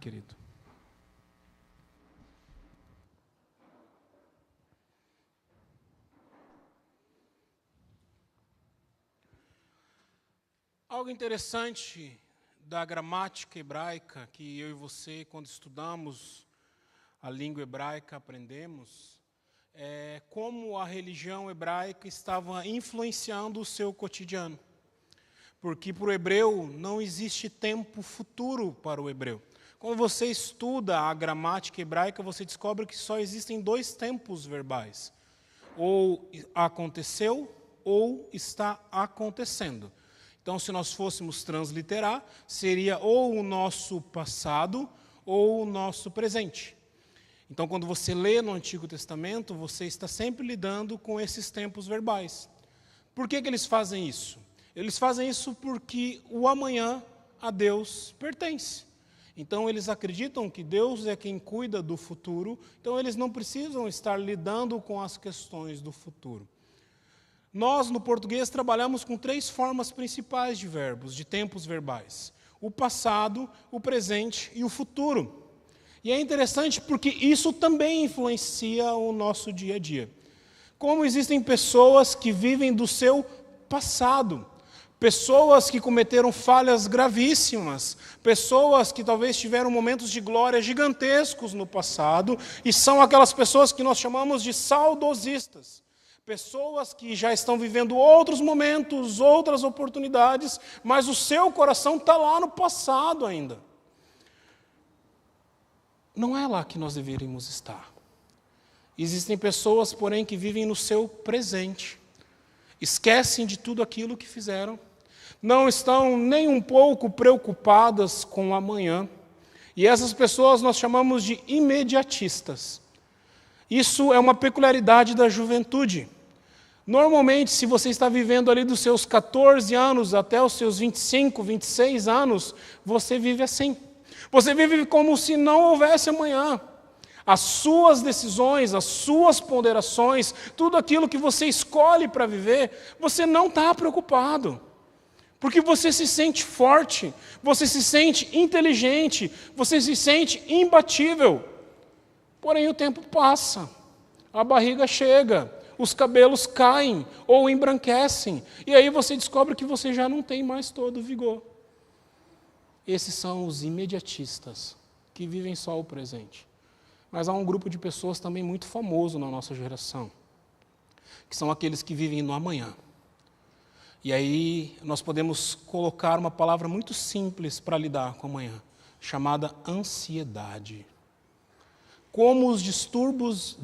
querido. Algo interessante da gramática hebraica, que eu e você, quando estudamos a língua hebraica, aprendemos, é como a religião hebraica estava influenciando o seu cotidiano. Porque para o hebreu não existe tempo futuro para o hebreu. Quando você estuda a gramática hebraica, você descobre que só existem 2 tempos verbais. Ou aconteceu, ou está acontecendo. Então, se nós fôssemos transliterar, seria ou o nosso passado ou o nosso presente. Então, quando você lê no Antigo Testamento, você está sempre lidando com esses tempos verbais. Por que eles fazem isso? Eles fazem isso porque o amanhã a Deus pertence. Então, eles acreditam que Deus é quem cuida do futuro, então eles não precisam estar lidando com as questões do futuro. Nós, no português, trabalhamos com 3 formas principais de verbos, de tempos verbais. O passado, o presente e o futuro. E é interessante porque isso também influencia o nosso dia a dia. Como existem pessoas que vivem do seu passado, pessoas que cometeram falhas gravíssimas, pessoas que talvez tiveram momentos de glória gigantescos no passado, e são aquelas pessoas que nós chamamos de saudosistas. Pessoas que já estão vivendo outros momentos, outras oportunidades, mas o seu coração está lá no passado ainda. Não é lá que nós deveríamos estar. Existem pessoas, porém, que vivem no seu presente. Esquecem de tudo aquilo que fizeram. Não estão nem um pouco preocupadas com o amanhã. E essas pessoas nós chamamos de imediatistas. Isso é uma peculiaridade da juventude. Normalmente, se você está vivendo ali dos seus 14 anos até os seus 25, 26 anos, você vive assim. Você vive como se não houvesse amanhã. As suas decisões, as suas ponderações, tudo aquilo que você escolhe para viver, você não está preocupado. Porque você se sente forte, você se sente inteligente, você se sente imbatível. Porém, o tempo passa, a barriga chega, os cabelos caem ou embranquecem, e aí você descobre que você já não tem mais todo o vigor. Esses são os imediatistas, que vivem só o presente. Mas há um grupo de pessoas também muito famoso na nossa geração, que são aqueles que vivem no amanhã. E aí nós podemos colocar uma palavra muito simples para lidar com o amanhã, chamada ansiedade. Como os distúrbios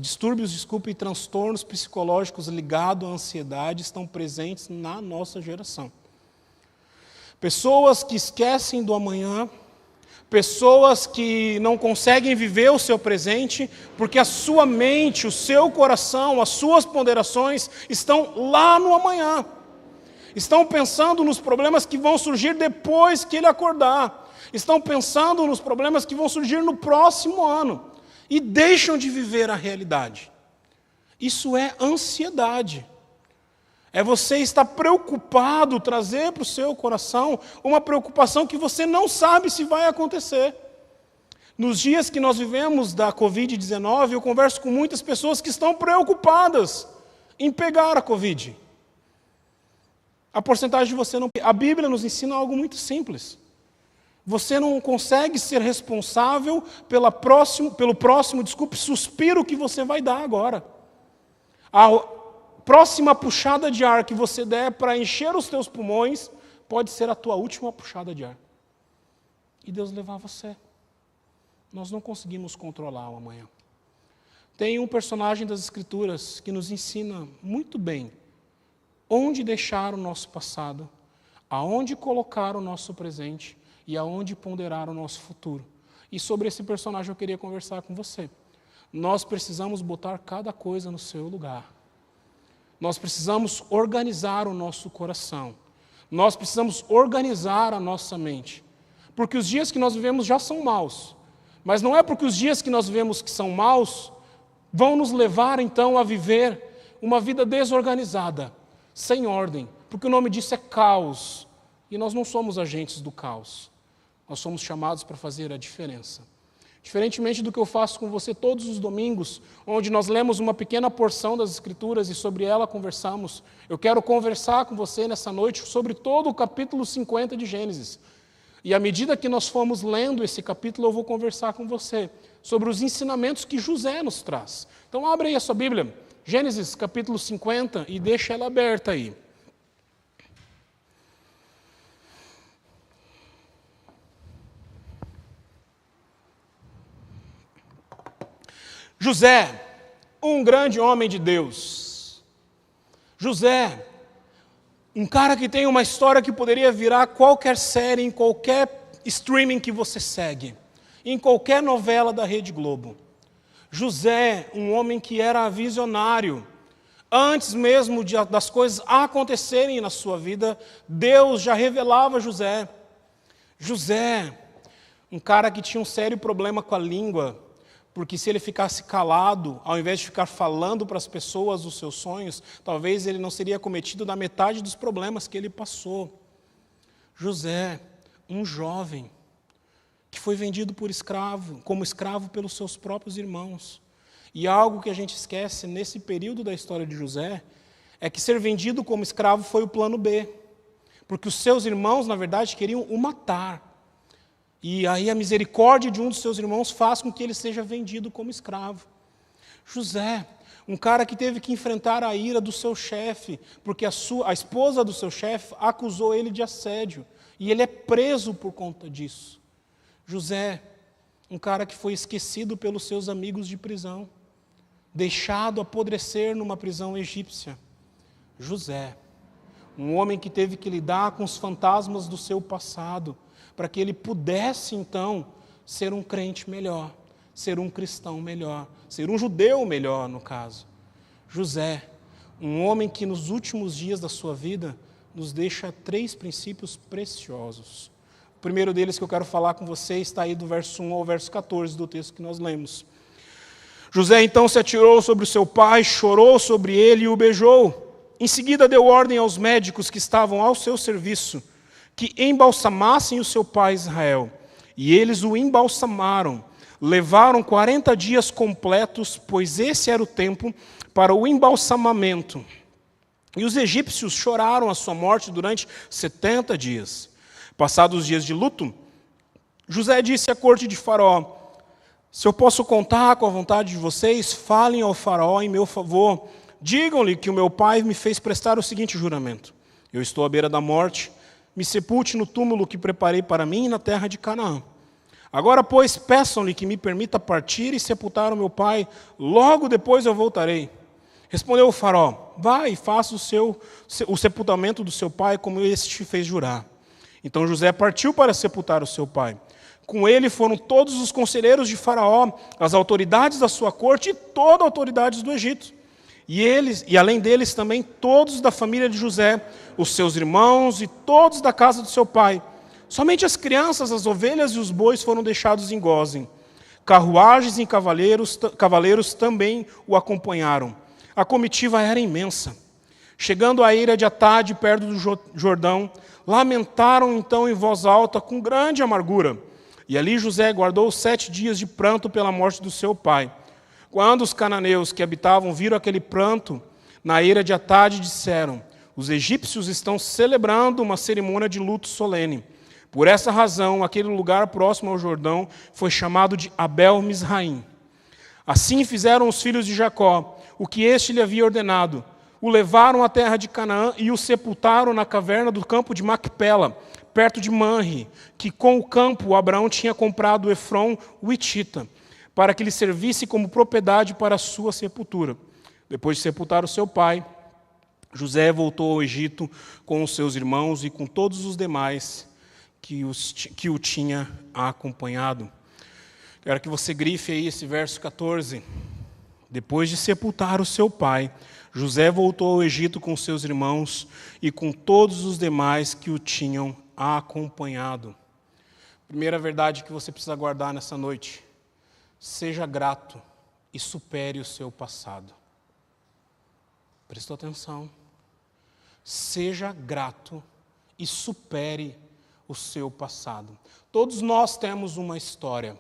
e transtornos psicológicos ligados à ansiedade estão presentes na nossa geração. Pessoas que esquecem do amanhã, pessoas que não conseguem viver o seu presente, porque a sua mente, o seu coração, as suas ponderações estão lá no amanhã. Estão pensando nos problemas que vão surgir depois que ele acordar. Estão pensando nos problemas que vão surgir no próximo ano. E deixam de viver a realidade. Isso é ansiedade. É você estar preocupado, trazer para o seu coração uma preocupação que você não sabe se vai acontecer. Nos dias que nós vivemos da Covid-19, eu converso com muitas pessoas que estão preocupadas em pegar a Covid. A porcentagem de você não... A Bíblia nos ensina algo muito simples. Você não consegue ser responsável pelo próximo suspiro que você vai dar agora. A próxima puxada de ar que você der para encher os teus pulmões pode ser a tua última puxada de ar. E Deus levar você. Nós não conseguimos controlar o amanhã. Tem um personagem das Escrituras que nos ensina muito bem onde deixar o nosso passado, aonde colocar o nosso presente e aonde ponderar o nosso futuro. E sobre esse personagem eu queria conversar com você. Nós precisamos botar cada coisa no seu lugar. Nós precisamos organizar o nosso coração. Nós precisamos organizar a nossa mente. Porque os dias que nós vivemos já são maus. Mas não é porque os dias que nós vivemos que são maus vão nos levar então a viver uma vida desorganizada, sem ordem. Porque o nome disso é caos. E nós não somos agentes do caos. nós somos chamados para fazer a diferença. Diferentemente do que eu faço com você todos os domingos, onde nós lemos uma pequena porção das Escrituras e sobre ela conversamos, eu quero conversar com você nessa noite sobre todo o capítulo 50 de Gênesis. E à medida que nós formos lendo esse capítulo, eu vou conversar com você sobre os ensinamentos que José nos traz. Então abre aí a sua Bíblia, Gênesis capítulo 50, e deixa ela aberta aí. José, um grande homem de Deus. José, um cara que tem uma história que poderia virar qualquer série, em qualquer streaming que você segue, em qualquer novela da Rede Globo. José, um homem que era visionário. Antes mesmo das coisas acontecerem na sua vida, Deus já revelava José. José, um cara que tinha um sério problema com a língua, porque se ele ficasse calado, ao invés de ficar falando para as pessoas os seus sonhos, talvez ele não seria cometido da metade dos problemas que ele passou. José, um jovem, que foi vendido como escravo pelos seus próprios irmãos. E algo que a gente esquece nesse período da história de José, é que ser vendido como escravo foi o plano B. Porque os seus irmãos, na verdade, queriam o matar. E aí a misericórdia de um dos seus irmãos faz com que ele seja vendido como escravo. José, um cara que teve que enfrentar a ira do seu chefe, porque a esposa do seu chefe acusou ele de assédio, e ele é preso por conta disso. José, um cara que foi esquecido pelos seus amigos de prisão, deixado apodrecer numa prisão egípcia. José, um homem que teve que lidar com os fantasmas do seu passado, para que ele pudesse, então, ser um crente melhor, ser um cristão melhor, ser um judeu melhor, no caso. José, um homem que nos últimos dias da sua vida nos deixa 3 princípios preciosos. O primeiro deles que eu quero falar com você está aí do verso 1 ao verso 14 do texto que nós lemos. José então se atirou sobre o seu pai, chorou sobre ele e o beijou. Em seguida deu ordem aos médicos que estavam ao seu serviço, que embalsamassem o seu pai Israel. E eles o embalsamaram. Levaram 40 dias completos, pois esse era o tempo para o embalsamamento. E os egípcios choraram a sua morte durante 70 dias. Passados os dias de luto, José disse à corte de Faraó: se eu posso contar com a vontade de vocês, falem ao Faraó em meu favor. Digam-lhe que o meu pai me fez prestar o seguinte juramento: eu estou à beira da morte, me sepulte no túmulo que preparei para mim na terra de Canaã. Agora, pois, peçam-lhe que me permita partir e sepultar o meu pai, logo depois eu voltarei. Respondeu o Faraó: vai e faça o sepultamento do seu pai, como este te fez jurar. Então José partiu para sepultar o seu pai. Com ele foram todos os conselheiros de Faraó, as autoridades da sua corte e toda a autoridade do Egito. E além deles também todos da família de José, os seus irmãos e todos da casa do seu pai. Somente as crianças, as ovelhas e os bois foram deixados em Gósen. Carruagens e cavaleiros também o acompanharam. A comitiva era imensa. Chegando à eira de Atade, perto do Jordão, lamentaram então em voz alta com grande amargura. E ali José guardou 7 dias de pranto pela morte do seu pai. Quando os cananeus que habitavam viram aquele pranto na eira de Atade, disseram: os egípcios estão celebrando uma cerimônia de luto solene. Por essa razão, aquele lugar próximo ao Jordão foi chamado de Abel-Misraim. Assim fizeram os filhos de Jacó, o que este lhe havia ordenado. O levaram à terra de Canaã e o sepultaram na caverna do campo de Macpela, perto de Manre, que com o campo Abraão tinha comprado Efron, o Hitita, para que lhe servisse como propriedade para a sua sepultura. Depois de sepultar o seu pai, José voltou ao Egito com os seus irmãos e com todos os demais que o tinha acompanhado. Quero que você grife aí esse verso 14. Depois de sepultar o seu pai, José voltou ao Egito com seus irmãos e com todos os demais que o tinham acompanhado. Primeira verdade que você precisa guardar nessa noite: seja grato e supere o seu passado. Prestou atenção? Seja grato e supere o seu passado. Todos nós temos uma história.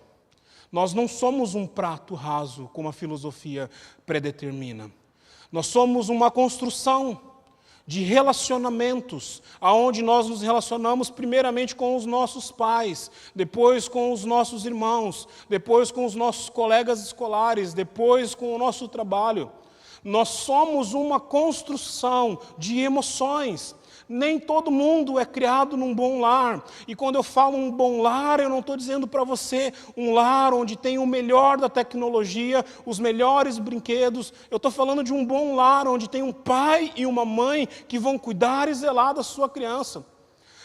Nós não somos um prato raso, como a filosofia predetermina. Nós somos uma construção de relacionamentos, aonde nós nos relacionamos primeiramente com os nossos pais, depois com os nossos irmãos, depois com os nossos colegas escolares, depois com o nosso trabalho. Nós somos uma construção de emoções. Nem todo mundo é criado num bom lar. E quando eu falo um bom lar, eu não estou dizendo para você um lar onde tem o melhor da tecnologia, os melhores brinquedos. Eu estou falando de um bom lar onde tem um pai e uma mãe que vão cuidar e zelar da sua criança.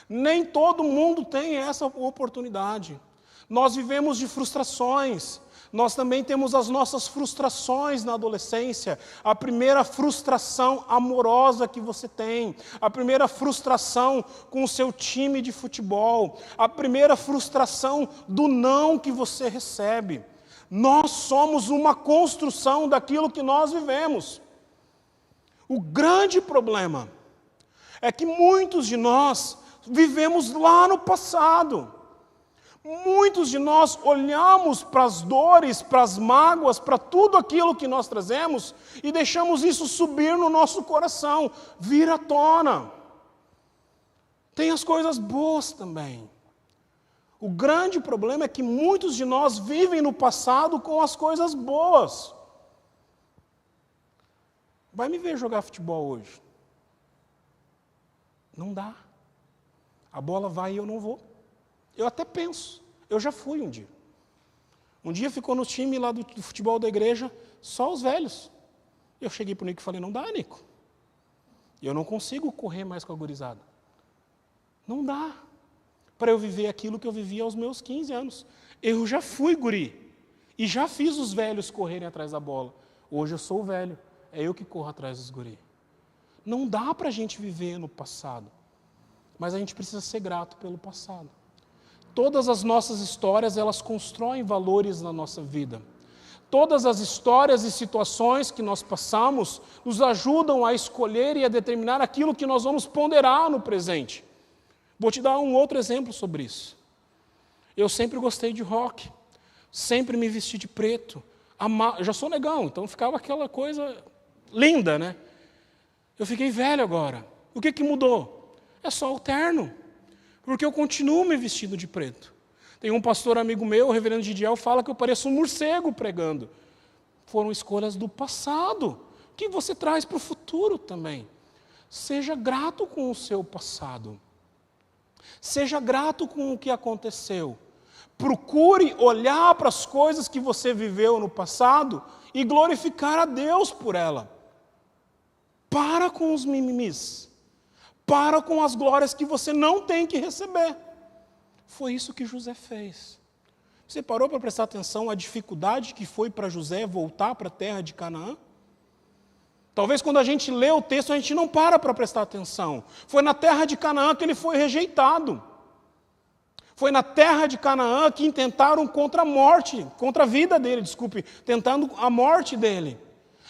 Nem todo mundo tem essa oportunidade. Nós vivemos de frustrações. Nós também temos as nossas frustrações na adolescência. A primeira frustração amorosa que você tem. A primeira frustração com o seu time de futebol. A primeira frustração do não que você recebe. Nós somos uma construção daquilo que nós vivemos. O grande problema é que muitos de nós vivemos lá no passado. Muitos de nós olhamos para as dores, para as mágoas, para tudo aquilo que nós trazemos e deixamos isso subir no nosso coração, vir à tona. Tem as coisas boas também. O grande problema é que muitos de nós vivem no passado com as coisas boas. Vai me ver jogar futebol hoje. Não dá. A bola vai e eu não vou. Eu até penso, eu já fui um dia. Um dia ficou no time lá do futebol da igreja, só os velhos. Eu cheguei para o Nico e falei, não dá, Nico. Eu não consigo correr mais com a gurizada. Não dá para eu viver aquilo que eu vivia aos meus 15 anos. Eu já fui guri e já fiz os velhos correrem atrás da bola. Hoje eu sou o velho, é eu que corro atrás dos guri. Não dá para a gente viver no passado, mas a gente precisa ser grato pelo passado. Todas as nossas histórias, elas constroem valores na nossa vida. Todas as histórias e situações que nós passamos nos ajudam a escolher e a determinar aquilo que nós vamos ponderar no presente. Vou te dar um outro exemplo sobre isso. Eu sempre gostei de rock, sempre me vesti de preto. Já sou negão, então ficava aquela coisa linda, né? Eu fiquei velho agora. O que mudou? É só o terno. Porque eu continuo me vestindo de preto. Tem um pastor amigo meu, o reverendo Gidiel, fala que eu pareço um morcego pregando. Foram escolhas do passado, que você traz para o futuro também. Seja grato com o seu passado. Seja grato com o que aconteceu. Procure olhar para as coisas que você viveu no passado e glorificar a Deus por ela. Para com os mimimis. Para com as glórias que você não tem que receber. Foi isso que José fez. Você parou para prestar atenção à dificuldade que foi para José voltar para a terra de Canaã? Talvez quando a gente lê o texto a gente não para prestar atenção. Foi na terra de Canaã que ele foi rejeitado. Foi na terra de Canaã que intentaram contra a vida dele, tentando a morte dele.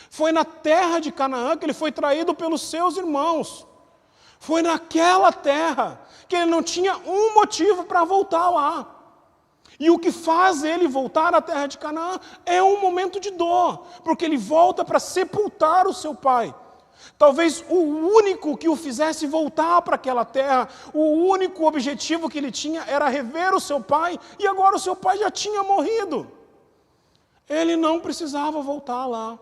Foi na terra de Canaã que ele foi traído pelos seus irmãos. Foi naquela terra que ele não tinha um motivo para voltar lá. E o que faz ele voltar à terra de Canaã é um momento de dor, porque ele volta para sepultar o seu pai. Talvez o único que o fizesse voltar para aquela terra, o único objetivo que ele tinha era rever o seu pai, e agora o seu pai já tinha morrido. Ele não precisava voltar lá.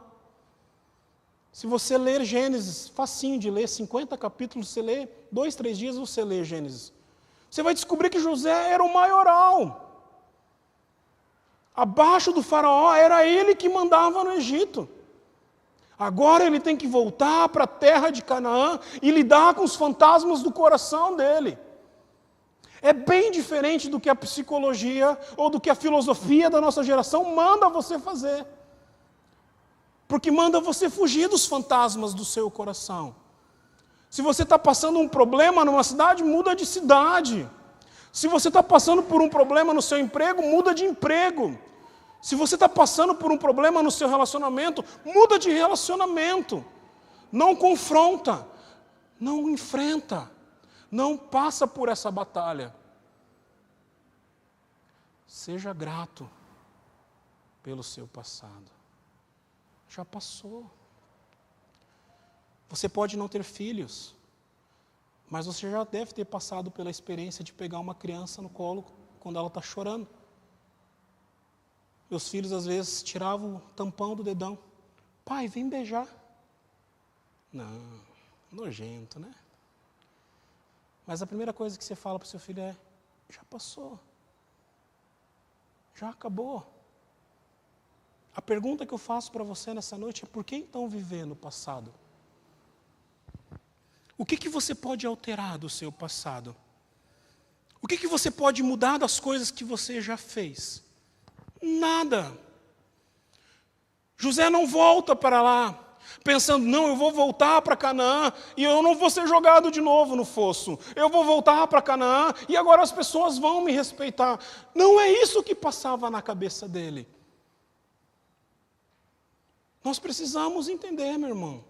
Se você ler Gênesis, facinho de ler, 50 capítulos, você lê, 2, 3 dias você lê Gênesis. Você vai descobrir que José era o maioral. Abaixo do faraó, era ele que mandava no Egito. Agora ele tem que voltar para a terra de Canaã e lidar com os fantasmas do coração dele. É bem diferente do que a psicologia ou do que a filosofia da nossa geração manda você fazer. Porque manda você fugir dos fantasmas do seu coração. Se você está passando um problema numa cidade, muda de cidade. Se você está passando por um problema no seu emprego, muda de emprego. Se você está passando por um problema no seu relacionamento, muda de relacionamento. Não confronta, não enfrenta, não passa por essa batalha. Seja grato pelo seu passado. Já passou. Você pode não ter filhos, mas você já deve ter passado pela experiência de pegar uma criança no colo quando ela está chorando. Meus filhos às vezes tiravam o tampão do dedão. Pai, vem beijar. Não, nojento, né? Mas a primeira coisa que você fala para o seu filho é: já passou. Já acabou. A pergunta que eu faço para você nessa noite é: por que então viver no passado? O que você pode alterar do seu passado? O que você pode mudar das coisas que você já fez? Nada. José não volta para lá pensando: não, eu vou voltar para Canaã e eu não vou ser jogado de novo no fosso. Eu vou voltar para Canaã e agora as pessoas vão me respeitar. Não é isso que passava na cabeça dele. Nós precisamos entender, meu irmão,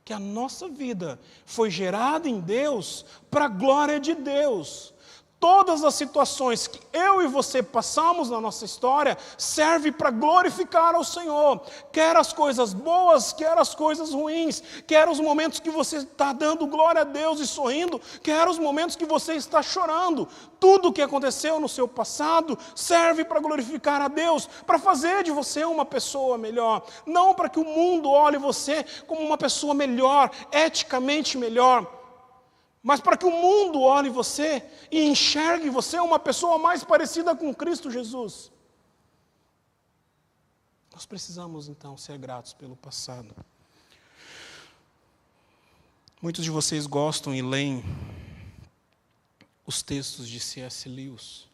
que a nossa vida foi gerada em Deus para a glória de Deus. Todas as situações que eu e você passamos na nossa história servem para glorificar ao Senhor. Quer as coisas boas, quer as coisas ruins, quer os momentos que você está dando glória a Deus e sorrindo, quer os momentos que você está chorando. Tudo o que aconteceu no seu passado serve para glorificar a Deus, para fazer de você uma pessoa melhor. Não para que o mundo olhe você como uma pessoa melhor, eticamente melhor, mas para que o mundo olhe você e enxergue você uma pessoa mais parecida com Cristo Jesus. Nós precisamos, então, ser gratos pelo passado. Muitos de vocês gostam e leem os textos de C.S. Lewis.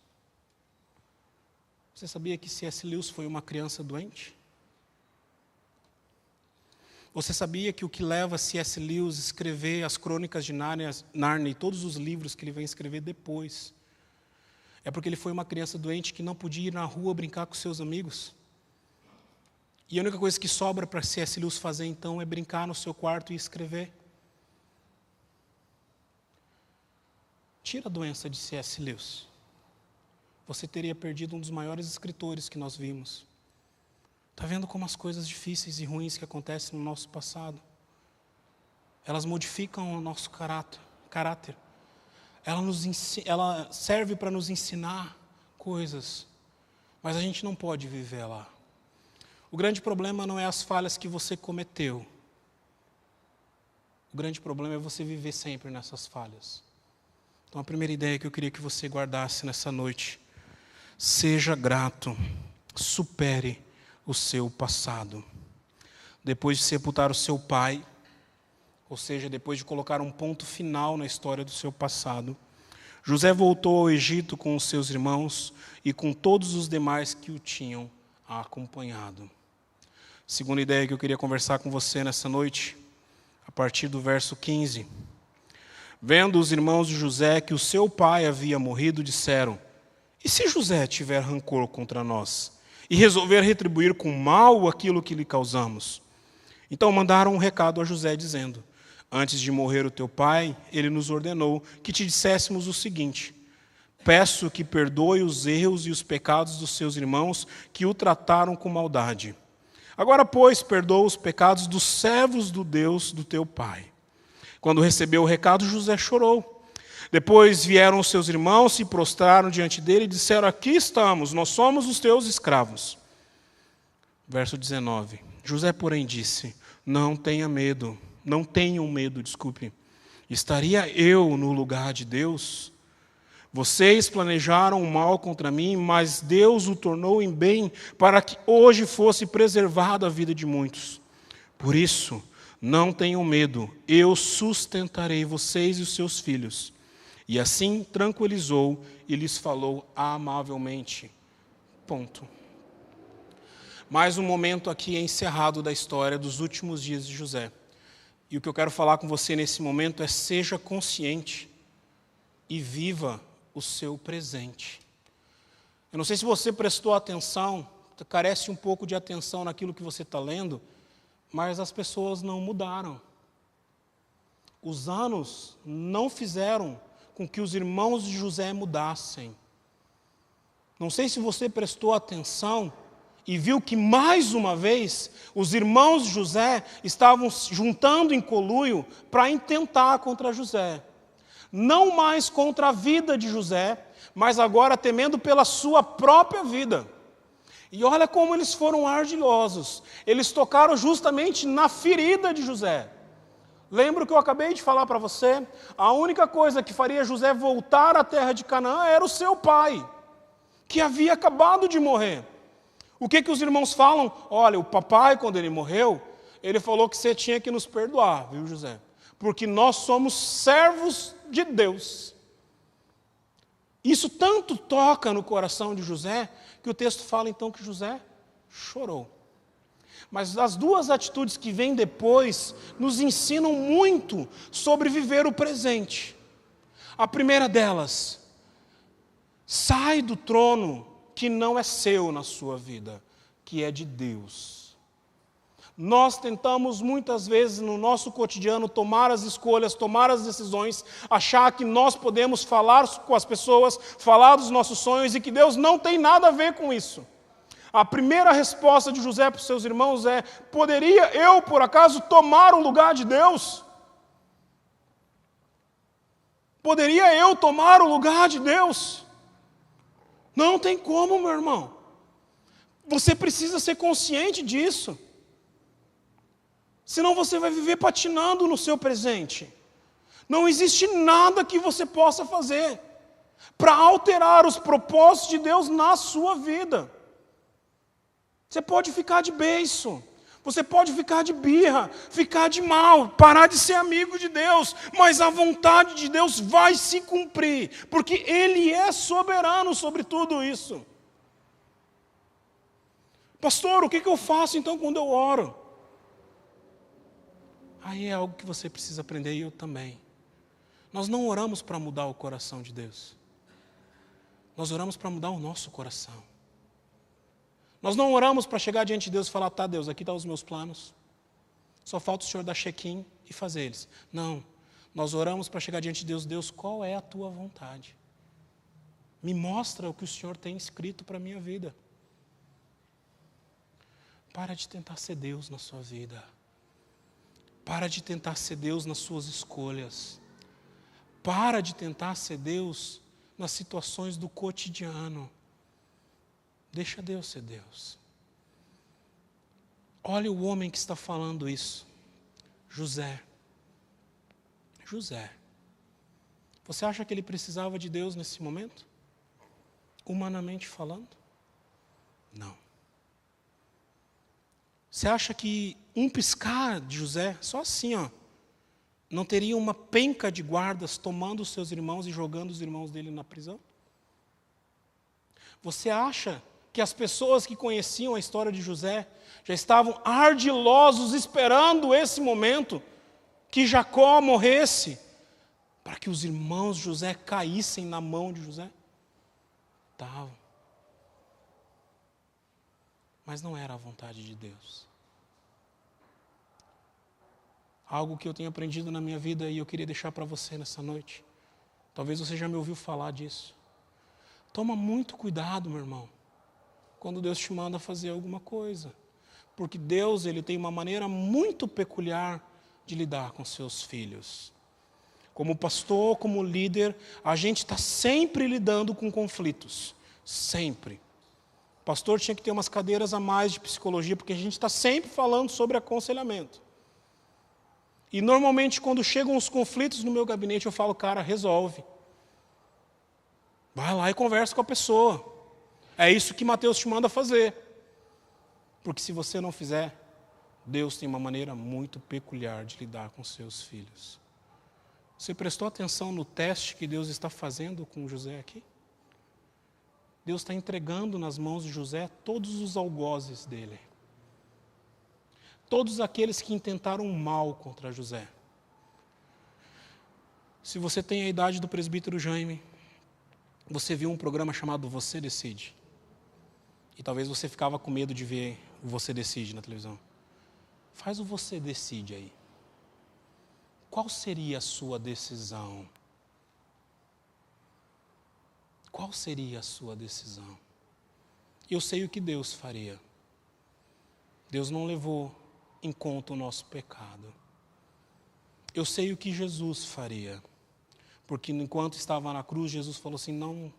Você sabia que C.S. Lewis foi uma criança doente? Você sabia que o que leva C.S. Lewis a escrever as Crônicas de Nárnia e todos os livros que ele vem escrever depois é porque ele foi uma criança doente que não podia ir na rua brincar com seus amigos? E a única coisa que sobra para C.S. Lewis fazer então é brincar no seu quarto e escrever. Tira a doença de C.S. Lewis. Você teria perdido um dos maiores escritores que nós vimos. Está vendo como as coisas difíceis e ruins que acontecem no nosso passado, elas modificam o nosso caráter. Ela serve para nos ensinar coisas, mas a gente não pode viver lá. O grande problema não é as falhas que você cometeu. O grande problema é você viver sempre nessas falhas. Então a primeira ideia que eu queria que você guardasse nessa noite: seja grato, supere o seu passado. Depois de sepultar o seu pai, ou seja, depois de colocar um ponto final na história do seu passado, José voltou ao Egito com os seus irmãos e com todos os demais que o tinham acompanhado. Segunda ideia que eu queria conversar com você nessa noite, a partir do verso 15. Vendo os irmãos de José que o seu pai havia morrido, disseram: e se José tiver rancor contra nós e resolver retribuir com mal aquilo que lhe causamos? Então mandaram um recado a José, dizendo: antes de morrer o teu pai, ele nos ordenou que te disséssemos o seguinte: peço que perdoe os erros e os pecados dos seus irmãos que o trataram com maldade. Agora, pois, perdoa os pecados dos servos do Deus do teu pai. Quando recebeu o recado, José chorou. Depois vieram os seus irmãos, se prostraram diante dele e disseram: aqui estamos, nós somos os teus escravos. Verso 19. José, porém, disse: não tenham medo. Estaria eu no lugar de Deus? Vocês planejaram o mal contra mim, mas Deus o tornou em bem para que hoje fosse preservada a vida de muitos. Por isso, não tenham medo, eu sustentarei vocês e os seus filhos. E assim tranquilizou e lhes falou amavelmente. Ponto. Mais um momento aqui encerrado da história dos últimos dias de José. E o que eu quero falar com você nesse momento é: seja consciente e viva o seu presente. Eu não sei se você prestou atenção, carece um pouco de atenção naquilo que você está lendo, mas as pessoas não mudaram. Os anos não fizeram com que os irmãos de José mudassem. Não sei se você prestou atenção e viu que, mais uma vez, os irmãos de José estavam juntando em conluio para intentar contra José. Não mais contra a vida de José, mas agora temendo pela sua própria vida. E olha como eles foram ardilosos. Eles tocaram justamente na ferida de José. Lembra o que eu acabei de falar para você? A única coisa que faria José voltar à terra de Canaã era o seu pai, que havia acabado de morrer. O que os irmãos falam? Olha, o papai, quando ele morreu, ele falou que você tinha que nos perdoar, viu, José? Porque nós somos servos de Deus. Isso tanto toca no coração de José, que o texto fala então que José chorou. Mas as duas atitudes que vêm depois nos ensinam muito sobre viver o presente. A primeira delas, sai do trono que não é seu na sua vida, que é de Deus. Nós tentamos muitas vezes no nosso cotidiano tomar as escolhas, tomar as decisões, achar que nós podemos falar com as pessoas, falar dos nossos sonhos e que Deus não tem nada a ver com isso. A primeira resposta de José para os seus irmãos é: poderia eu, por acaso, tomar o lugar de Deus? Poderia eu tomar o lugar de Deus? Não tem como, meu irmão. Você precisa ser consciente disso. Senão você vai viver patinando no seu presente. Não existe nada que você possa fazer para alterar os propósitos de Deus na sua vida. Você pode ficar de beiço, você pode ficar de birra, ficar de mal, parar de ser amigo de Deus, mas a vontade de Deus vai se cumprir, porque Ele é soberano sobre tudo isso. Pastor, o que eu faço então quando eu oro? Aí é algo que você precisa aprender e eu também. Nós não oramos para mudar o coração de Deus. Nós oramos para mudar o nosso coração. Nós não oramos para chegar diante de Deus e falar: tá, Deus, aqui estão os meus planos. Só falta o Senhor dar check-in e fazer eles. Não. Nós oramos para chegar diante de Deus: Deus, qual é a tua vontade? Me mostra o que o Senhor tem escrito para a minha vida. Para de tentar ser Deus na sua vida. Para de tentar ser Deus nas suas escolhas. Para de tentar ser Deus nas situações do cotidiano. Deixa Deus ser Deus. Olha o homem que está falando isso. José. José. Você acha que ele precisava de Deus nesse momento? Humanamente falando? Não. Você acha que um piscar de José, só assim, não teria uma penca de guardas tomando os seus irmãos e jogando os irmãos dele na prisão? Você acha que as pessoas que conheciam a história de José já estavam ardilosos esperando esse momento que Jacó morresse para que os irmãos de José caíssem na mão de José? Estavam. Mas não era a vontade de Deus. Algo que eu tenho aprendido na minha vida e eu queria deixar para você nessa noite. Talvez você já me ouviu falar disso. Toma muito cuidado, meu irmão, quando Deus te manda fazer alguma coisa. Porque Deus, Ele tem uma maneira muito peculiar de lidar com seus filhos. Como pastor, como líder, a gente está sempre lidando com conflitos. Sempre. O pastor tinha que ter umas cadeiras a mais de psicologia, porque a gente está sempre falando sobre aconselhamento. E normalmente quando chegam os conflitos no meu gabinete, eu falo: cara, resolve. Vai lá e conversa com a pessoa. É isso que Mateus te manda fazer. Porque se você não fizer, Deus tem uma maneira muito peculiar de lidar com seus filhos. Você prestou atenção no teste que Deus está fazendo com José aqui? Deus está entregando nas mãos de José todos os algozes dele. Todos aqueles que intentaram mal contra José. Se você tem a idade do presbítero Jaime, você viu um programa chamado Você Decide. E talvez você ficava com medo de ver o Você Decide na televisão. Faz o Você Decide aí. Qual seria a sua decisão? Qual seria a sua decisão? Eu sei o que Deus faria. Deus não levou em conta o nosso pecado. Eu sei o que Jesus faria. Porque enquanto estava na cruz, Jesus falou assim, não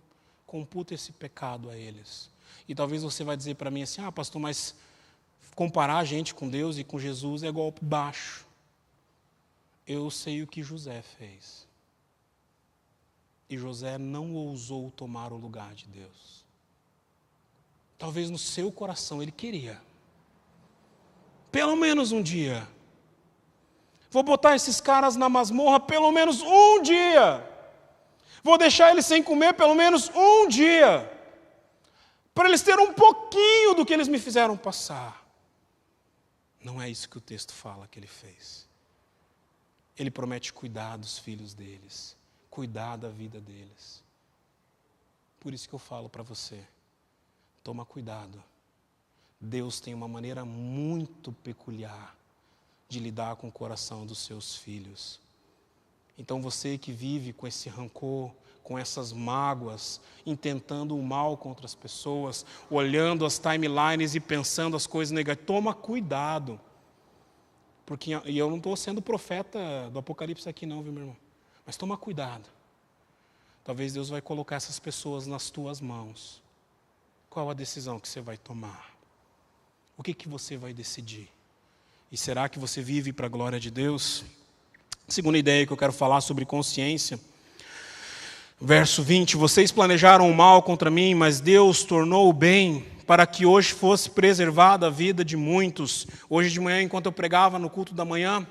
computa esse pecado a eles. E talvez você vai dizer para mim assim, pastor, mas comparar a gente com Deus e com Jesus é golpe baixo. Eu sei o que José fez. E José não ousou tomar o lugar de Deus. Talvez no seu coração ele queria. Pelo menos um dia. Vou botar esses caras na masmorra pelo menos um dia. Vou deixar eles sem comer pelo menos um dia. Para eles terem um pouquinho do que eles me fizeram passar. Não é isso que o texto fala que ele fez. Ele promete cuidar dos filhos deles. Cuidar da vida deles. Por isso que eu falo para você. Toma cuidado. Deus tem uma maneira muito peculiar de lidar com o coração dos seus filhos. Então você que vive com esse rancor, com essas mágoas, intentando o mal contra as pessoas, olhando as timelines e pensando as coisas negativas, toma cuidado. E eu não estou sendo profeta do Apocalipse aqui não, viu, meu irmão? Mas toma cuidado. Talvez Deus vai colocar essas pessoas nas tuas mãos. Qual a decisão que você vai tomar? O que você vai decidir? E será que você vive para a glória de Deus? Segunda ideia que eu quero falar sobre consciência. Verso 20, vocês planejaram o mal contra mim, mas Deus tornou o bem para que hoje fosse preservada a vida de muitos. Hoje de manhã, enquanto eu pregava no culto da manhã,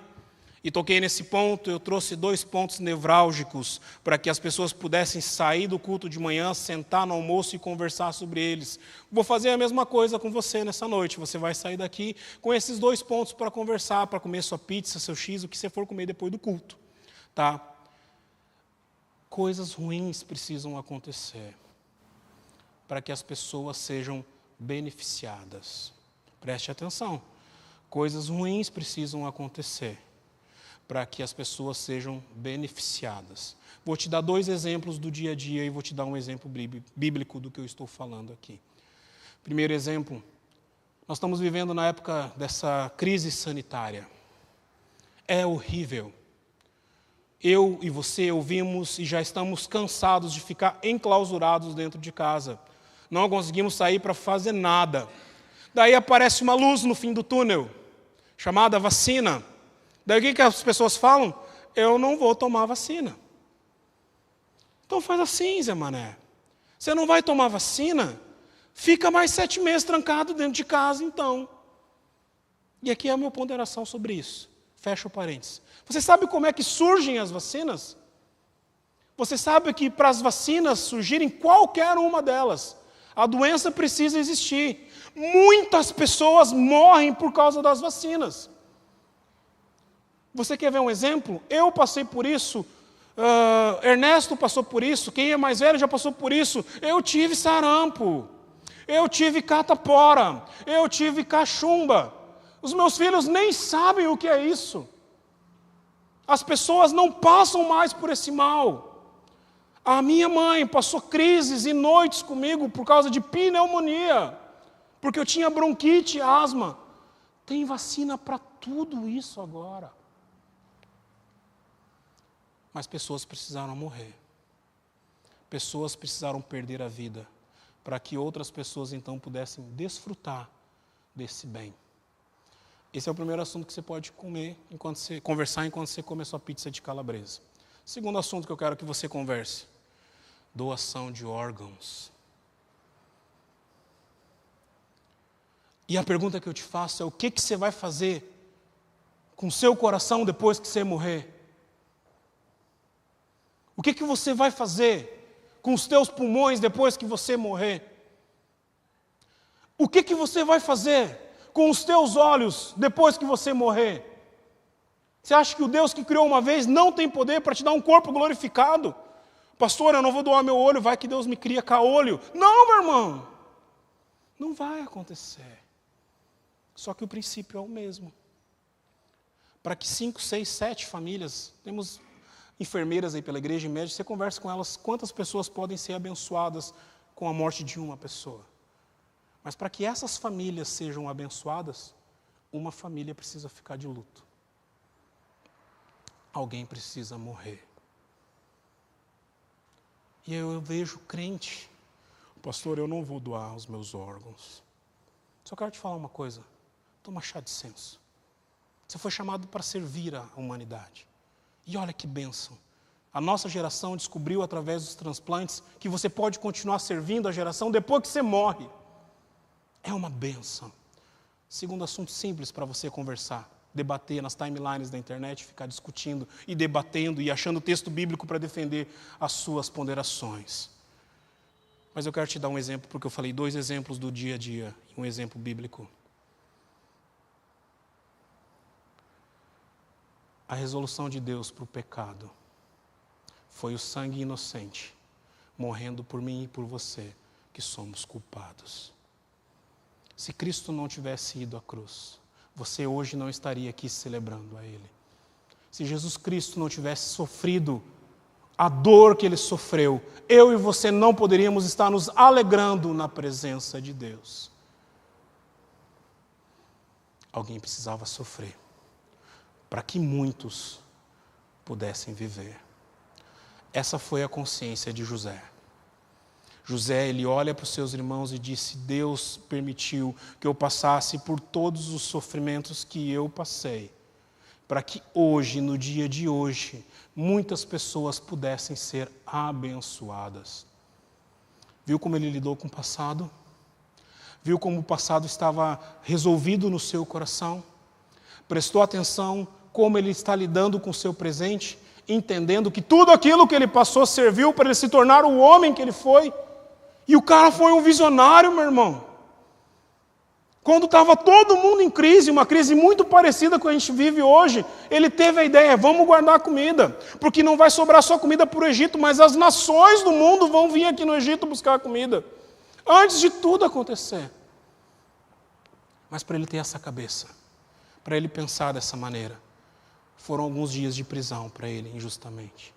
e toquei nesse ponto, eu trouxe 2 pontos nevrálgicos para que as pessoas pudessem sair do culto de manhã, sentar no almoço e conversar sobre eles. Vou fazer a mesma coisa com você nessa noite. Você vai sair daqui com esses 2 pontos para conversar, para comer sua pizza, seu X, o que você for comer depois do culto. Tá? Coisas ruins precisam acontecer para que as pessoas sejam beneficiadas. Preste atenção. Coisas ruins precisam acontecer para que as pessoas sejam beneficiadas. Vou te dar 2 exemplos do dia a dia e vou te dar um exemplo bíblico do que eu estou falando aqui. Primeiro exemplo, nós estamos vivendo na época dessa crise sanitária. É horrível. Eu e você ouvimos e já estamos cansados de ficar enclausurados dentro de casa. Não conseguimos sair para fazer nada. Daí aparece uma luz no fim do túnel, chamada vacina. Daí o que as pessoas falam? Eu não vou tomar vacina. Então faz assim, Zé Mané. Você não vai tomar vacina? Fica mais 7 meses trancado dentro de casa, então. E aqui é a minha ponderação sobre isso. Fecha o parênteses. Você sabe como é que surgem as vacinas? Você sabe que para as vacinas surgirem qualquer uma delas, a doença precisa existir. Muitas pessoas morrem por causa das vacinas. Você quer ver um exemplo? Eu passei por isso, Ernesto passou por isso, quem é mais velho já passou por isso. Eu tive sarampo, eu tive catapora, eu tive cachumba. Os meus filhos nem sabem o que é isso. As pessoas não passam mais por esse mal. A minha mãe passou crises e noites comigo por causa de pneumonia, porque eu tinha bronquite, asma. Tem vacina para tudo isso agora. Mas pessoas precisaram morrer. Pessoas precisaram perder a vida para que outras pessoas então pudessem desfrutar desse bem. Esse é o primeiro assunto que você pode conversar enquanto você come a sua pizza de calabresa. Segundo assunto que eu quero que você converse: doação de órgãos. E a pergunta que eu te faço é: o que você vai fazer com o seu coração depois que você morrer? O que você vai fazer com os teus pulmões depois que você morrer? O que você vai fazer com os teus olhos depois que você morrer? Você acha que o Deus que criou uma vez não tem poder para te dar um corpo glorificado? Pastor, eu não vou doar meu olho, vai que Deus me cria caolho. Não, meu irmão, não vai acontecer. Só que o princípio é o mesmo. Para que 5, 6, 7 famílias, temos enfermeiras aí pela igreja, em média, você conversa com elas, quantas pessoas podem ser abençoadas com a morte de uma pessoa? Mas para que essas famílias sejam abençoadas, uma família precisa ficar de luto. Alguém precisa morrer. E eu vejo crente, pastor, eu não vou doar os meus órgãos. Só quero te falar uma coisa, toma chá de senso. Você foi chamado para servir a humanidade. E olha que bênção. A nossa geração descobriu através dos transplantes que você pode continuar servindo a geração depois que você morre. É uma bênção. Segundo assunto simples para você conversar, debater nas timelines da internet, ficar discutindo e debatendo e achando texto bíblico para defender as suas ponderações. Mas eu quero te dar um exemplo, porque eu falei 2 exemplos do dia a dia e um exemplo bíblico. A resolução de Deus para o pecado foi o sangue inocente, morrendo por mim e por você, que somos culpados. Se Cristo não tivesse ido à cruz, você hoje não estaria aqui celebrando a Ele. Se Jesus Cristo não tivesse sofrido a dor que Ele sofreu, eu e você não poderíamos estar nos alegrando na presença de Deus. Alguém precisava sofrer para que muitos pudessem viver. Essa foi a consciência de José. José, ele olha para os seus irmãos e disse: Deus permitiu que eu passasse por todos os sofrimentos que eu passei, para que hoje, no dia de hoje, muitas pessoas pudessem ser abençoadas. Viu como ele lidou com o passado? Viu como o passado estava resolvido no seu coração? Prestou atenção como ele está lidando com o seu presente, entendendo que tudo aquilo que ele passou serviu para ele se tornar o homem que ele foi? E o cara foi um visionário, meu irmão. Quando estava todo mundo em crise, uma crise muito parecida com a que a gente vive hoje, ele teve a ideia: vamos guardar comida, porque não vai sobrar só comida para o Egito, mas as nações do mundo vão vir aqui no Egito buscar comida, antes de tudo acontecer. Mas para ele ter essa cabeça, para ele pensar dessa maneira, foram alguns dias de prisão para ele, injustamente.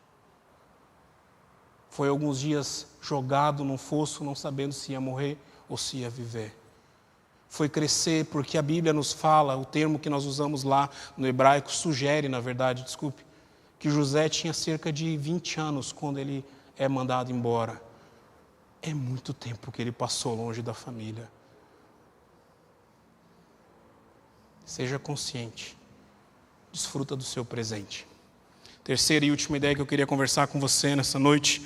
Foi alguns dias jogado num fosso, não sabendo se ia morrer ou se ia viver. Foi crescer, porque a Bíblia nos fala, o termo que nós usamos lá no hebraico, sugere, na verdade, que José tinha cerca de 20 anos quando ele é mandado embora. É muito tempo que ele passou longe da família. Seja consciente. Desfruta do seu presente. Terceira e última ideia que eu queria conversar com você nessa noite,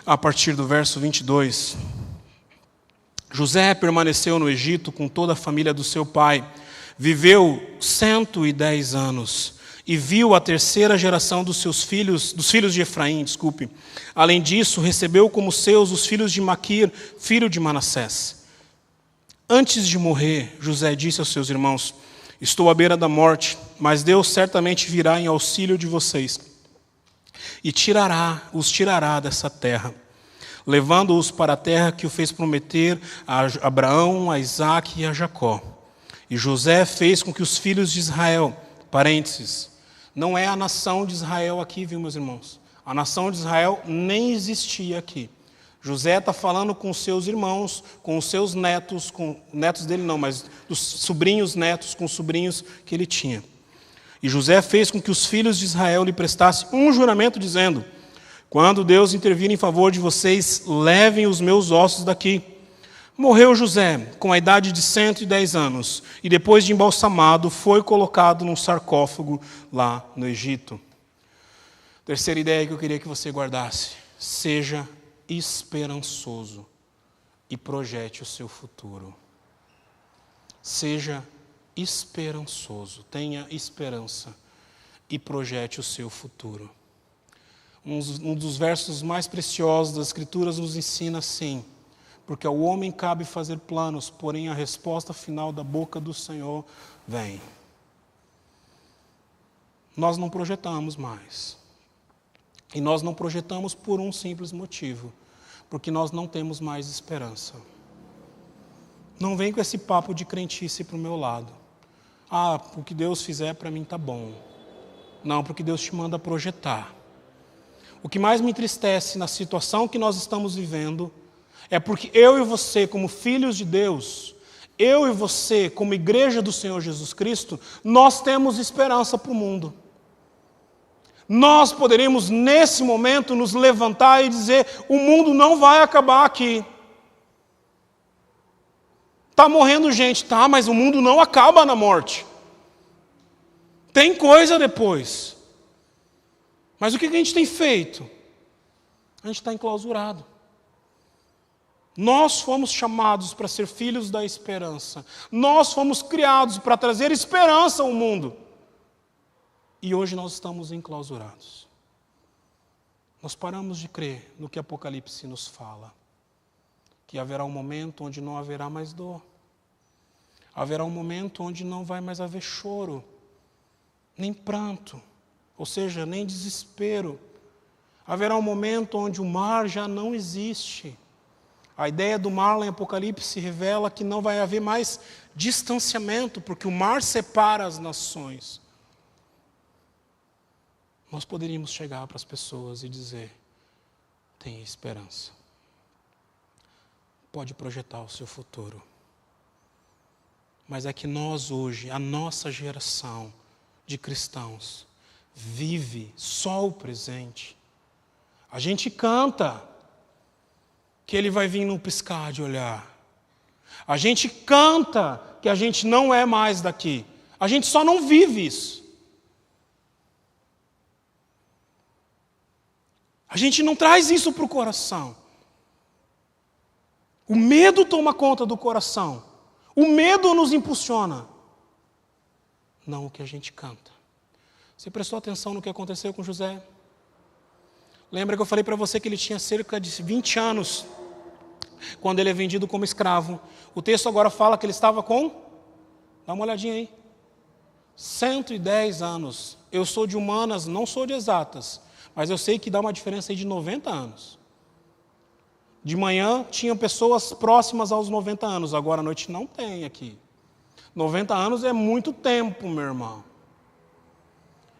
a partir do verso 22. José permaneceu no Egito com toda a família do seu pai, viveu 110 anos e viu a 3ª geração dos filhos de Efraim, Além disso, recebeu como seus os filhos de Maquir, filho de Manassés. Antes de morrer, José disse aos seus irmãos: estou à beira da morte, mas Deus certamente virá em auxílio de vocês e os tirará dessa terra, levando-os para a terra que o fez prometer a Abraão, a Isaque e a Jacó. E José fez com que os filhos de Israel, parênteses, não é a nação de Israel aqui, viu, meus irmãos? A nação de Israel nem existia aqui. José está falando com os seus irmãos, com os seus netos, com netos dele não, mas dos sobrinhos netos, com os sobrinhos que ele tinha. E José fez com que os filhos de Israel lhe prestassem um juramento, dizendo: quando Deus intervir em favor de vocês, levem os meus ossos daqui. Morreu José com a idade de 110 anos, e depois de embalsamado, foi colocado num sarcófago lá no Egito. Terceira ideia que eu queria que você guardasse: seja esperançoso e projete o seu futuro. Seja esperançoso, tenha esperança e projete o seu futuro. Um dos versos mais preciosos das Escrituras nos ensina assim: porque ao homem cabe fazer planos, porém a resposta final da boca do Senhor vem. Nós não projetamos mais. E nós não projetamos por um simples motivo: porque nós não temos mais esperança. Não vem com esse papo de crentice para o meu lado. O que Deus fizer para mim está bom. Não, porque Deus te manda projetar. O que mais me entristece na situação que nós estamos vivendo É porque eu e você, como filhos de Deus, eu e você, como igreja do Senhor Jesus Cristo, nós temos esperança para o mundo. Nós poderíamos, nesse momento, nos levantar e dizer: o mundo não vai acabar aqui. Está morrendo gente, tá, mas o mundo não acaba na morte. Tem coisa depois. Mas o que a gente tem feito? A gente está enclausurado. Nós fomos chamados para ser filhos da esperança. Nós fomos criados para trazer esperança ao mundo. E hoje nós estamos enclausurados. Nós paramos de crer no que Apocalipse nos fala. Que haverá um momento onde não haverá mais dor. Haverá um momento onde não vai mais haver choro, nem pranto, ou seja, nem desespero. Haverá um momento onde o mar já não existe. A ideia do mar lá em Apocalipse revela que não vai haver mais distanciamento, porque o mar separa as nações. Nós poderíamos chegar para as pessoas e dizer: tenha esperança. Pode projetar o seu futuro. Mas é que nós hoje, a nossa geração de cristãos, vive só o presente. A gente canta que Ele vai vir num piscar de olhar. A gente canta que a gente não é mais daqui. A gente só não vive isso. A gente não traz isso para o coração. O medo toma conta do coração. O medo nos impulsiona. Não o que a gente canta. Você prestou atenção no que aconteceu com José? Lembra que eu falei para você que ele tinha cerca de 20 anos quando ele é vendido como escravo. O texto agora fala que ele estava com, dá uma olhadinha aí, 110 anos. Eu sou de humanas, não sou de exatas, mas eu sei que dá uma diferença aí de 90 anos. De manhã tinham pessoas próximas aos 90 anos, agora à noite não tem aqui. 90 anos é muito tempo, meu irmão.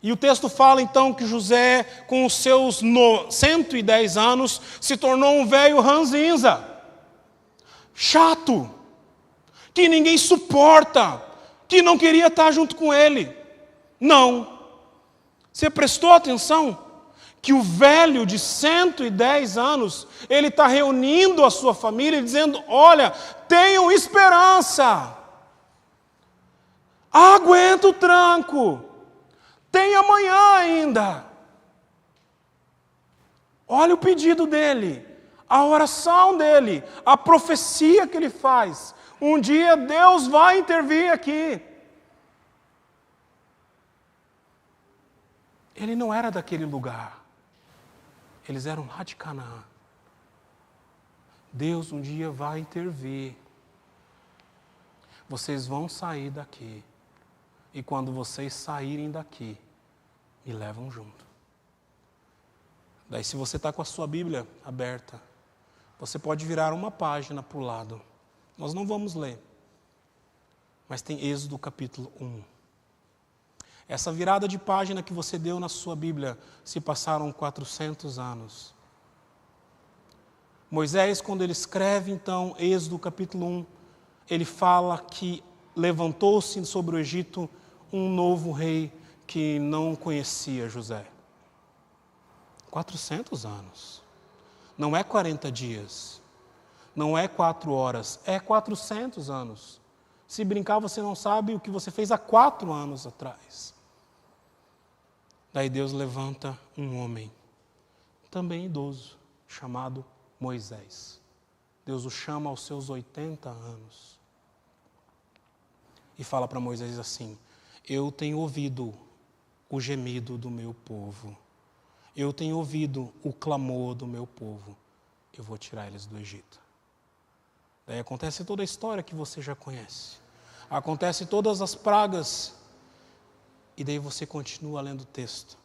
E o texto fala então que José, com os seus 110 anos, se tornou um velho ranzinza, chato, que ninguém suporta, que não queria estar junto com ele. Não. Você prestou atenção? Que o velho de 110 anos, ele está reunindo a sua família e dizendo: olha, tenham esperança, aguenta o tranco, tem amanhã ainda. Olha o pedido dele, a oração dele, a profecia que ele faz. Um dia Deus vai intervir aqui. Ele não era daquele lugar. Eles eram lá de Canaã. Deus um dia vai intervir. Vocês vão sair daqui. E quando vocês saírem daqui, me levam junto. Daí, se você está com a sua Bíblia aberta, você pode virar uma página para o lado. Nós não vamos ler. Mas tem Êxodo capítulo 1. Essa virada de página que você deu na sua Bíblia, se passaram 400 anos. Moisés, quando ele escreve, então, Êxodo capítulo 1, ele fala que levantou-se sobre o Egito um novo rei que não conhecia José. 400 anos. Não é 40 dias. Não é 4 horas. É 400 anos. Se brincar, você não sabe o que você fez há 4 anos atrás. Daí Deus levanta um homem, também idoso, chamado Moisés. Deus o chama aos seus 80 anos. E fala para Moisés assim: eu tenho ouvido o gemido do meu povo. Eu tenho ouvido o clamor do meu povo. Eu vou tirar eles do Egito. Daí acontece toda a história que você já conhece. Acontece todas as pragas. E daí você continua lendo o texto.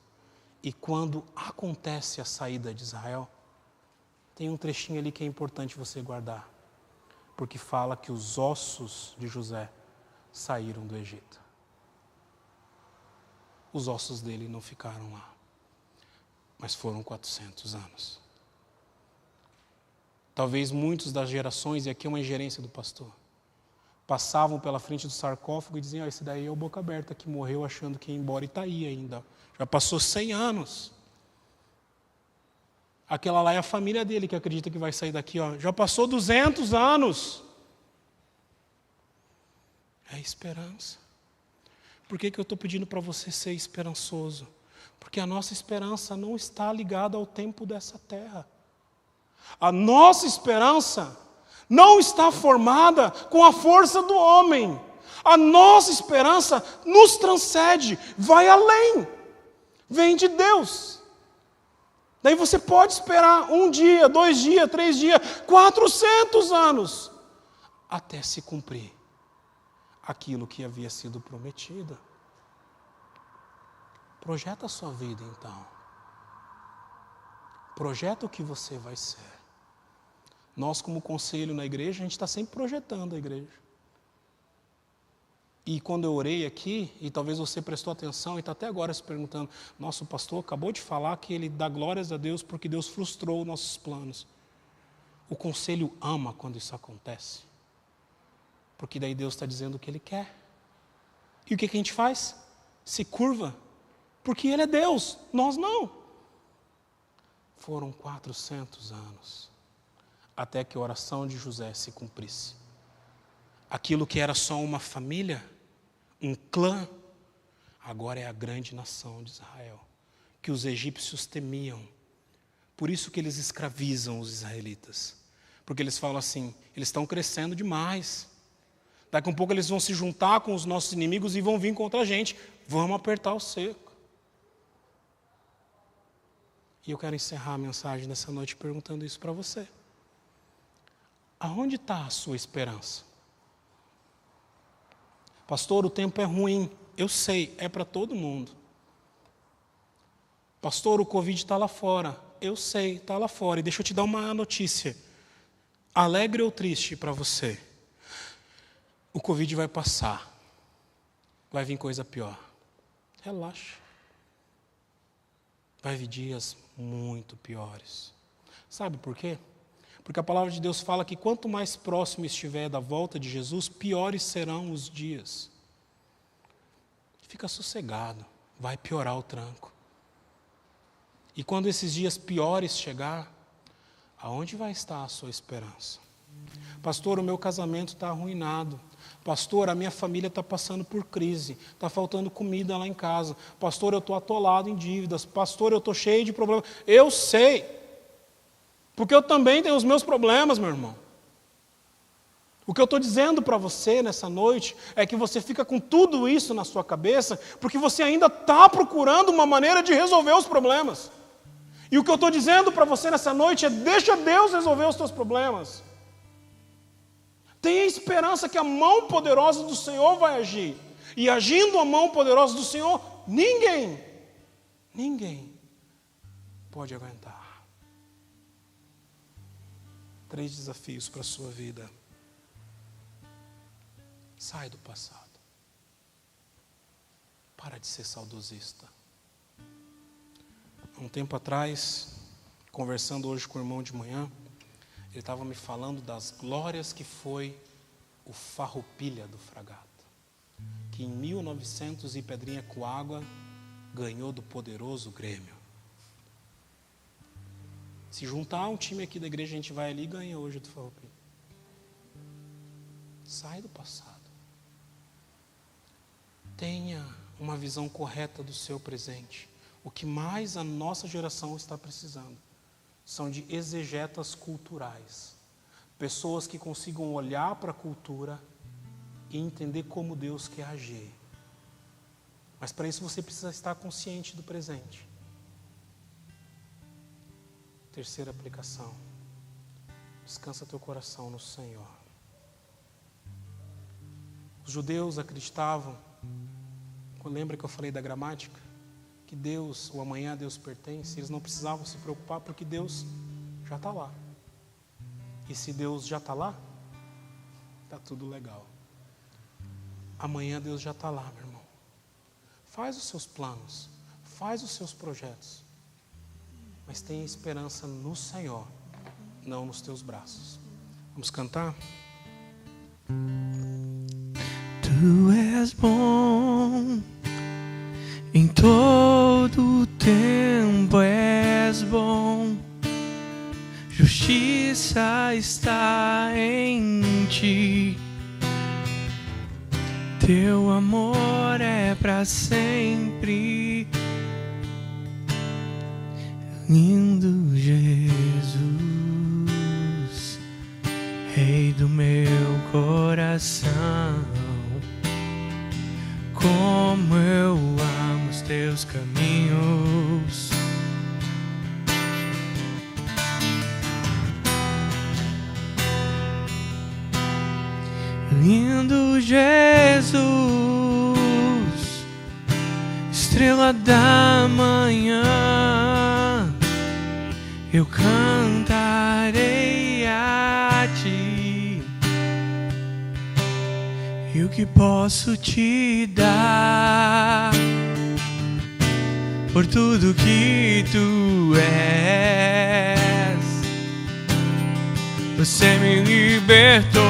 E quando acontece a saída de Israel, tem um trechinho ali que é importante você guardar. Porque fala que os ossos de José saíram do Egito. Os ossos dele não ficaram lá. Mas foram 400 anos. Talvez muitos das gerações, e aqui é uma ingerência do pastor, passavam pela frente do sarcófago e diziam: esse daí é o boca aberta que morreu achando que ia embora e está aí ainda. Já passou 100 anos. Aquela lá é a família dele que acredita que vai sair daqui. Já passou 200 anos. É esperança. Por que eu estou pedindo para você ser esperançoso? Porque a nossa esperança não está ligada ao tempo dessa terra. A nossa esperança não está formada com a força do homem. A nossa esperança nos transcende, vai além, vem de Deus. Daí você pode esperar 1 dia, 2 dias, 3 dias, 400 anos, até se cumprir aquilo que havia sido prometido. Projeta a sua vida então. Projeta o que você vai ser. Nós, como conselho na igreja, a gente está sempre projetando a igreja. E quando eu orei aqui, e talvez você prestou atenção e está até agora se perguntando: nossa, o pastor acabou de falar que ele dá glórias a Deus porque Deus frustrou nossos planos. O conselho ama quando isso acontece. Porque daí Deus está dizendo o que Ele quer. E o que a gente faz? Se curva. Porque Ele é Deus, nós não. Foram 400 anos até que a oração de José se cumprisse. Aquilo que era só uma família, um clã, agora é a grande nação de Israel, que os egípcios temiam. Por isso que eles escravizam os israelitas. Porque eles falam assim: eles estão crescendo demais. Daqui a um pouco eles vão se juntar com os nossos inimigos e vão vir contra a gente. Vamos apertar o cerco. E eu quero encerrar a mensagem dessa noite perguntando isso para você. Aonde está a sua esperança? Pastor, o tempo é ruim. Eu sei, é para todo mundo. Pastor, o Covid está lá fora. Eu sei, está lá fora. E deixa eu te dar uma notícia, alegre ou triste para você. O Covid vai passar. Vai vir coisa pior. Relaxa. Vai vir dias muito piores. Sabe por quê? Porque a palavra de Deus fala que quanto mais próximo estiver da volta de Jesus, piores serão os dias. Fica sossegado, vai piorar o tranco. E quando esses dias piores chegar, aonde vai estar a sua esperança? Pastor, o meu casamento está arruinado. Pastor, a minha família está passando por crise. Está faltando comida lá em casa. Pastor, eu estou atolado em dívidas. Pastor, eu estou cheio de problemas. Eu sei. Porque eu também tenho os meus problemas, meu irmão. O que eu estou dizendo para você nessa noite é que você fica com tudo isso na sua cabeça porque você ainda está procurando uma maneira de resolver os problemas. E o que eu estou dizendo para você nessa noite é: deixa Deus resolver os seus problemas. Tenha esperança que a mão poderosa do Senhor vai agir. E agindo a mão poderosa do Senhor, ninguém pode aguentar. 3 desafios para a sua vida. Sai do passado. Para de ser saudosista. Há um tempo atrás, conversando hoje com o irmão de manhã, ele estava me falando das glórias que foi o Farroupilha do Fragata, que em 1900 e Pedrinha com Água ganhou do poderoso Grêmio. Se juntar um time aqui da igreja, a gente vai ali e ganha hoje do Farroupilha. Sai do passado. Tenha uma visão correta do seu presente. O que mais a nossa geração está precisando são de exegetas culturais. Pessoas que consigam olhar para a cultura e entender como Deus quer agir. Mas para isso você precisa estar consciente do presente. Terceira aplicação. Descansa teu coração no Senhor. Os judeus acreditavam, lembra que eu falei da gramática? Que Deus, o amanhã a Deus pertence. Eles não precisavam se preocupar porque Deus já está lá. E se Deus já está lá, está tudo legal. Amanhã Deus já está lá, meu irmão. Faz os seus planos, faz os seus projetos, mas tenha esperança no Senhor, não nos teus braços. Vamos cantar? Tu és bom, em todo tempo és bom, justiça está em ti, teu amor é para sempre. Lindo Jesus, Rei do meu coração, como eu amo os teus caminhos. Lindo Jesus, estrela da manhã, eu cantarei a ti. E o que posso te dar por tudo que tu és? Você me libertou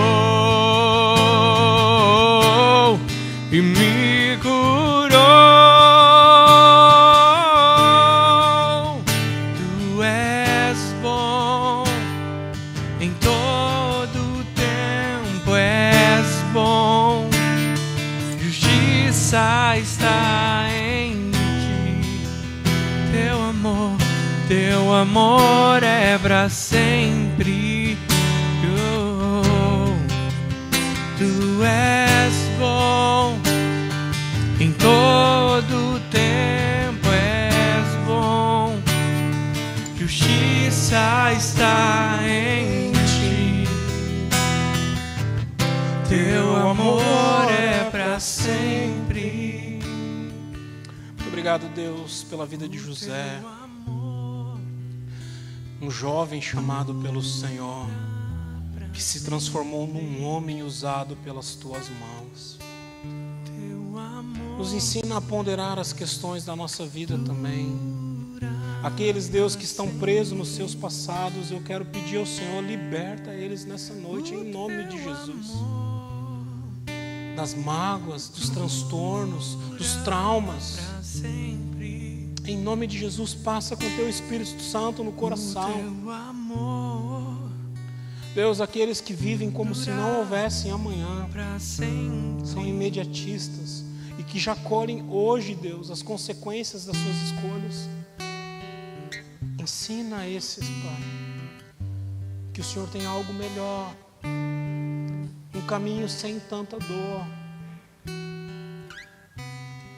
e me curou. Tu és bom, em todo tempo és bom, justiça está em ti, teu amor é para sempre. Tu és bom, em todo tempo és bom, justiça está em ti, teu amor é para sempre. Muito obrigado, Deus, pela vida de José, um jovem chamado pelo Senhor, que se transformou num homem usado pelas tuas mãos. Nos ensina a ponderar as questões da nossa vida também. Aqueles, Deus, que estão presos nos seus passados, eu quero pedir ao Senhor, liberta eles nessa noite, em nome de Jesus. Das mágoas, dos transtornos, dos traumas. Em nome de Jesus, passa com teu Espírito Santo no coração. Deus, aqueles que vivem como se não houvessem amanhã, são imediatistas e que já colhem hoje, Deus, as consequências das suas escolhas. Ensina a esses, Pai, que o Senhor tem algo melhor, um caminho sem tanta dor.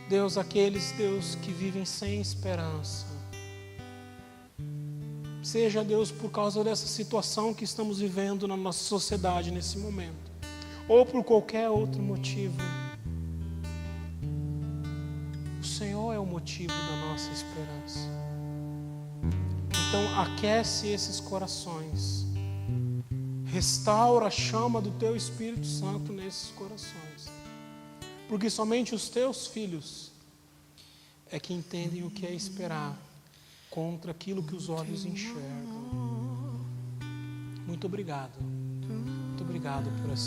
Deus, aqueles, Deus, que vivem sem esperança, seja, Deus, por causa dessa situação que estamos vivendo na nossa sociedade nesse momento, ou por qualquer outro motivo, o Senhor é o motivo da nossa esperança. Então, aquece esses corações, restaura a chama do Teu Espírito Santo nesses corações, porque somente os Teus filhos é que entendem o que é esperar contra aquilo que os olhos enxergam. Muito obrigado. Muito obrigado por essa